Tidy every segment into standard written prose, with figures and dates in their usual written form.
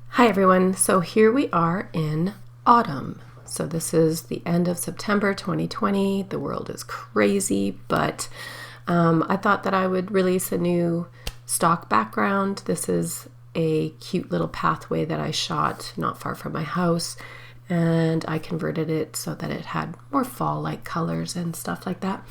Hi everyone, so here we are in autumn. So this is the end of September 2020. The world is crazy, but I thought that I would release a new stock background. This is a cute little pathway that I shot not far from my house, and I converted it so that it had more fall-like colors and stuff like that.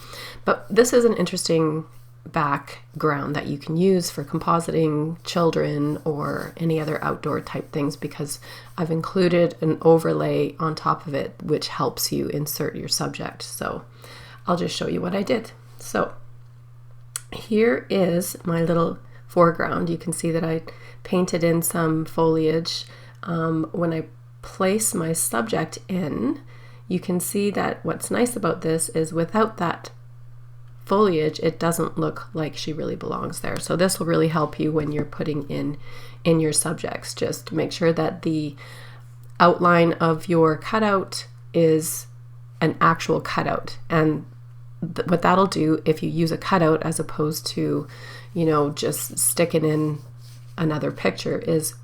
But this is an interesting background that you can use for compositing children or any other outdoor type things, because I've included an overlay on top of it which helps you insert your subject. So I'll just show you what I did. So here is my little foreground. You can see that I painted in some foliage. When I place my subject in, you can see that what's nice about this is without that foliage, it doesn't look like she really belongs there. So this will really help you when you're putting in your subjects. Just make sure that the outline of your cutout is an actual cutout, and what that'll do if you use a cutout as opposed to, you know, just sticking in another picture, is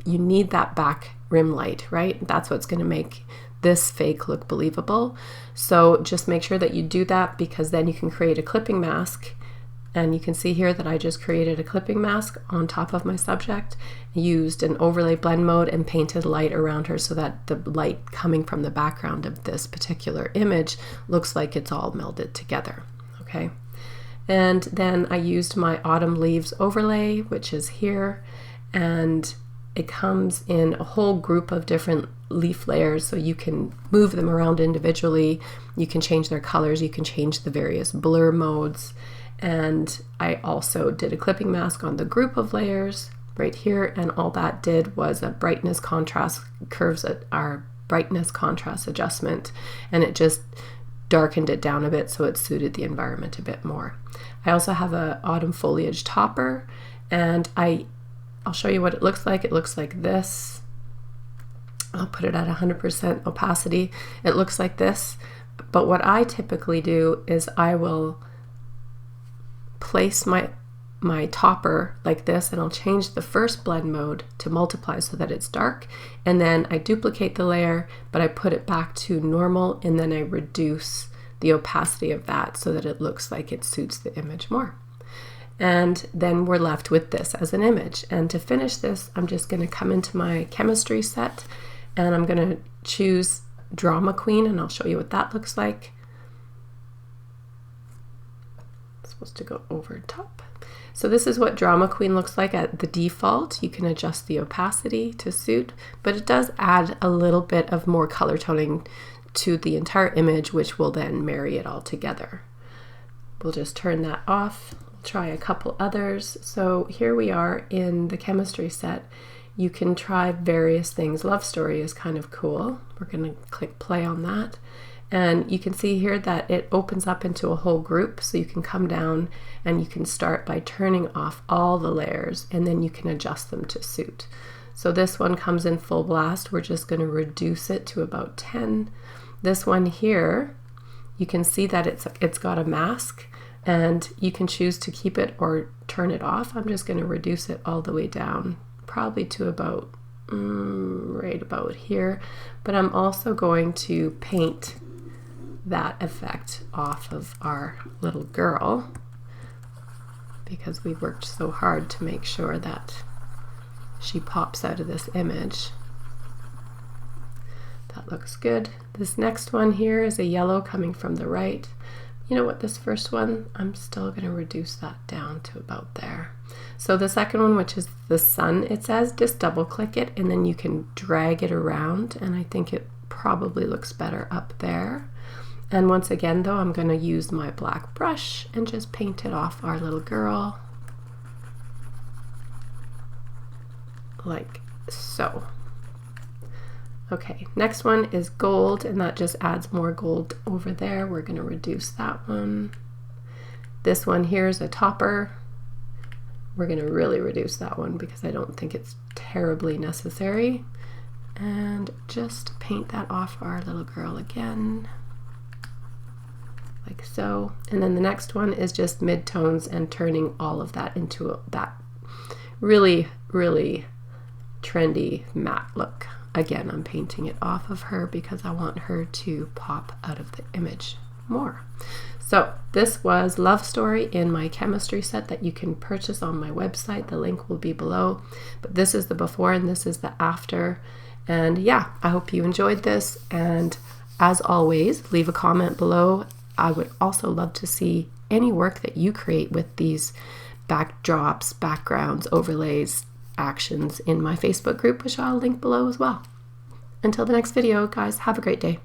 you need that back rim light, right? That's what's going to make this fake look believable. So just make sure that you do that, because then you can create a clipping mask. And you can see here that I just created a clipping mask on top of my subject, used an overlay blend mode and painted light around her so that the light coming from the background of this particular image looks like it's all melded together. Okay. And then I used my autumn leaves overlay, which is here, and it comes in a whole group of different leaf layers, so you can move them around individually. You can change their colors, you can change the various blur modes. And I also did a clipping mask on the group of layers right here, and all that did was a brightness contrast curves at our brightness contrast adjustment, and it just darkened it down a bit so it suited the environment a bit more. I also have a autumn foliage topper, and I'll show you what it looks like. It looks like this. I'll put it at 100% opacity. It looks like this, but what I typically do is I will place my topper like this, and I'll change the first blend mode to multiply so that it's dark, and then I duplicate the layer, but I put it back to normal, and then I reduce the opacity of that so that it looks like it suits the image more. And then we're left with this as an image. And to finish this, I'm just going to come into my chemistry set, and I'm going to choose Drama Queen, and I'll show you what that looks like. It's supposed to go over top. So this is what Drama Queen looks like at the default. You can adjust the opacity to suit, but it does add a little bit of more color toning to the entire image, which will then marry it all together. We'll just turn that off. Try a couple others. So here we are in the chemistry set. You can try various things. Love Story is kind of cool. We're going to click play on that, and you can see here that it opens up into a whole group, so you can come down and you can start by turning off all the layers, and then you can adjust them to suit. So this one comes in full blast. We're just going to reduce it to about 10. This one here, you can see that it's got a mask, and you can choose to keep it or turn it off. I'm just going to reduce it all the way down, probably to about right about here, but I'm also going to paint that effect off of our little girl, because we worked so hard to make sure that she pops out of this image. That looks good. This next one here is a yellow coming from the right. You know what, this first one, I'm still going to reduce that down to about there. So the second one, which is the sun, it says, just double click it, and then you can drag it around, and I think it probably looks better up there. And once again though, I'm going to use my black brush and just paint it off our little girl like so. Okay, next one is gold, and that just adds more gold over there. We're going to reduce that one. This one here is a topper. We're going to really reduce that one because I don't think it's terribly necessary. And just paint that off our little girl again, like so. And then the next one is just mid-tones and turning all of that into that really, really trendy matte look. Again, I'm painting it off of her because I want her to pop out of the image more. So this was Love Story in my chemistry set that you can purchase on my website. The link will be below. But this is the before and this is the after. And yeah, I hope you enjoyed this. And as always, leave a comment below. I would also love to see any work that you create with these backdrops, backgrounds, overlays, actions in my Facebook group, which I'll link below as well. Until the next video, guys, have a great day.